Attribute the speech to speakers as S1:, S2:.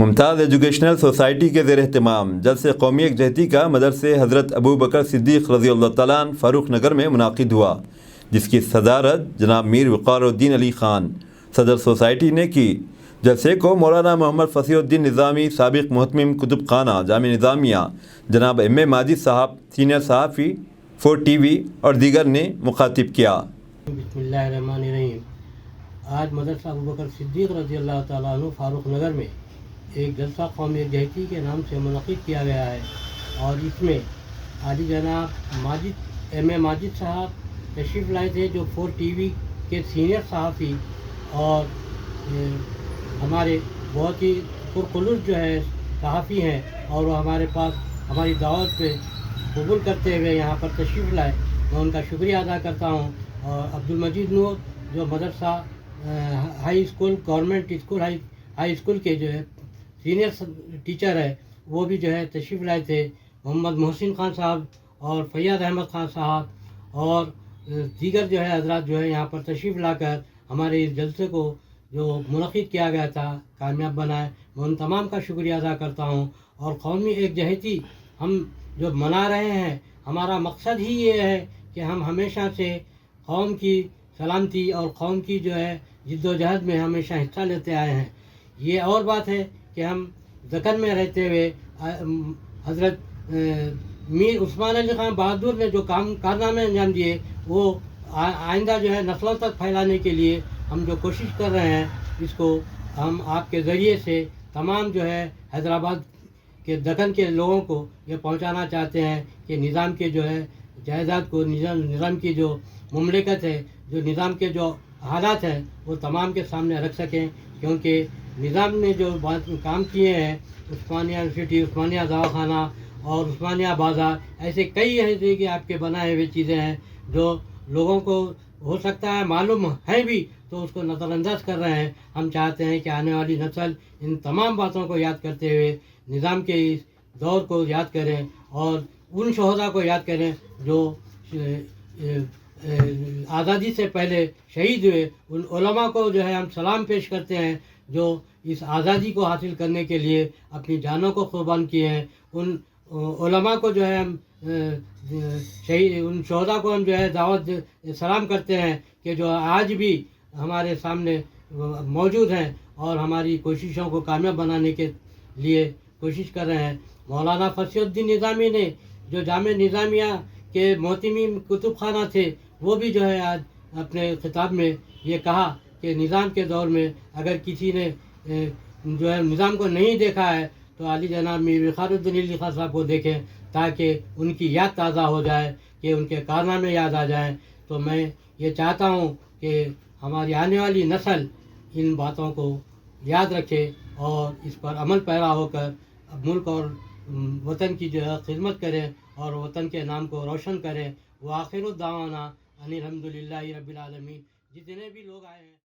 S1: ممتاز educational society کے زیر اہتمام جلسہ قومی یکجہتی کا مدرسے حضرت ابو بکر صدیق رضی اللہ تعالیٰ عنہ فاروق نگر میں منعقد ہوا، جس کی صدارت جناب میر وقار الدین علی خان صدر سوسائٹی نے کی۔ جلسے کو مولانا محمد فصیح الدین نظامی سابق محتمم کتب خانہ جامعہ نظامیہ جناب ایم اے ماجد صاحب سینئر صحافی 4 ٹی وی اور دیگر نے مخاطب کیا۔
S2: بسم اللہ الرحمن الرحیم۔ آج مدرسہ ابو بکر صدیق رضی اللہ تعالیٰ عنہ فاروق نگر میں ایک جلسہ قومی یکجہتی کے نام سے منعقد کیا گیا ہے، اور اس میں عالی جناب ایم اے ماجد صاحب تشریف لائے تھے، جو 4 ٹی وی کے سینئر صحافی اور ہمارے بہت ہی پرخلوص جو ہے صحافی ہیں، اور وہ ہمارے پاس ہماری دعوت پہ قبول کرتے ہوئے یہاں پر تشریف لائے۔ میں ان کا شکریہ ادا کرتا ہوں۔ اور عبدالمجید نور جو مدرسہ high school government school high school کے جو ہے سینئر ٹیچر ہے، وہ بھی جو ہے تشریف لائے تھے۔ محمد محسن خان صاحب اور فیاض احمد خان صاحب اور دیگر جو ہے حضرات جو ہے یہاں پر تشریف لا کر ہمارے اس جلسے کو جو منعقد کیا گیا تھا کامیاب بنائے۔ میں ان تمام کا شکریہ ادا کرتا ہوں۔ اور قومی یکجہتی ہم جو منا رہے ہیں، ہمارا مقصد ہی یہ ہے کہ ہم ہمیشہ سے قوم کی سلامتی اور قوم کی جو ہے جد و جہد میں ہمیشہ حصہ لیتے آئے ہیں۔ یہ اور بات ہے کہ ہم دکن میں رہتے ہوئے حضرت میر عثمان علی خان بہادر نے جو کارنامے انجام دیے، وہ آئندہ جو ہے نسلوں تک پھیلانے کے لیے ہم جو کوشش کر رہے ہیں، اس کو ہم آپ کے ذریعے سے تمام جو ہے حیدرآباد کے دکن کے لوگوں کو یہ پہنچانا چاہتے ہیں کہ نظام کے جو ہے جائیداد کو، نظام کی جو مملکت ہے، جو نظام کے جو حالات ہیں، وہ تمام کے سامنے رکھ سکیں، کیونکہ نظام نے جو کام کیے ہیں، عثمانیہ یونیورسٹی، عثمانیہ دواخانہ اور عثمانیہ بازار، ایسے کئی ایسے کہ آپ کے بنائے ہوئے چیزیں ہیں جو لوگوں کو ہو سکتا ہے معلوم ہے بھی، تو اس کو نظر انداز کر رہے ہیں۔ ہم چاہتے ہیں کہ آنے والی نسل ان تمام باتوں کو یاد کرتے ہوئے نظام کے اس دور کو یاد کریں، اور ان شہداء کو یاد کریں جو آزادی سے پہلے شہید ہوئے۔ ان علماء کو جو ہے ہم سلام پیش کرتے ہیں جو اس آزادی کو حاصل کرنے کے لیے اپنی جانوں کو قربان کیے ہیں۔ ان علماء کو جو ہے ہم ان شہداء کو ہم جو ہے دعوت سلام کرتے ہیں کہ جو آج بھی ہمارے سامنے موجود ہیں اور ہماری کوششوں کو کامیاب بنانے کے لیے کوشش کر رہے ہیں۔ مولانا فصیح الدین نظامی نے جو جامعہ نظامیہ کے محتمم کتب خانہ تھے، وہ بھی جو ہے آج اپنے خطاب میں یہ کہا کہ نظام کے دور میں اگر کسی نے جو ہے نظام کو نہیں دیکھا ہے تو علی جناب میر وقار الدین علی خان صاحب کو دیکھیں، تاکہ ان کی یاد تازہ ہو جائے، کہ ان کے کارنامے یاد آ جائیں۔ تو میں یہ چاہتا ہوں کہ ہماری آنے والی نسل ان باتوں کو یاد رکھے اور اس پر عمل پیرا ہو کر ملک اور وطن کی جو ہے خدمت کرے اور وطن کے نام کو روشن کرے۔ وآخر الدعوانا ان الحمد للہ رب العالمین۔ جتنے بھی لوگ آئے ہیں